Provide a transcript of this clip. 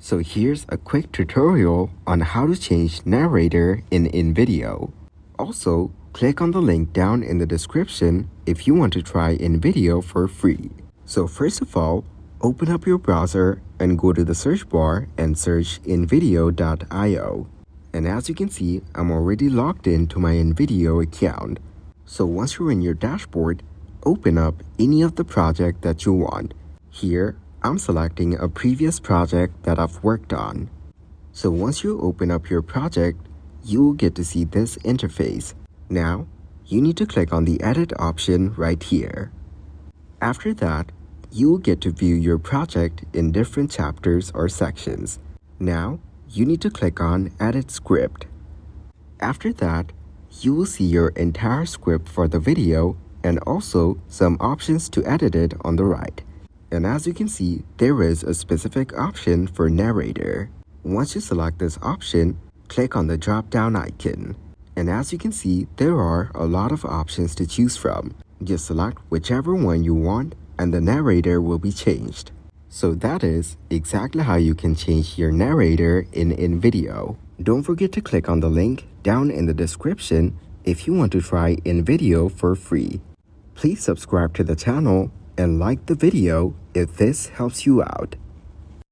So here's a quick tutorial on how to change narrator in Invideo. Also, click on the link down in the description if you want to try Invideo for free. So first of all, open up your browser and go to the search bar and search invideo.io. And as you can see, I'm already logged into my Invideo account. So once you're in your dashboard, open up any of the project that you want. Here, I'm selecting a previous project that I've worked on. So once you open up your project, you'll get to see this interface. Now, you need to click on the edit option right here. After that, you'll get to view your project in different chapters or sections. Now, you need to click on edit script. After that, you will see your entire script for the video and also some options to edit it on the right. And as you can see, there is a specific option for narrator. Once you select this option, click on the drop-down icon. And as you can see, there are a lot of options to choose from. Just select whichever one you want and the narrator will be changed. So that is exactly how you can change your narrator in Invideo. Don't forget to click on the link down in the description if you want to try Invideo for free. Please subscribe to the channel and like the video if this helps you out.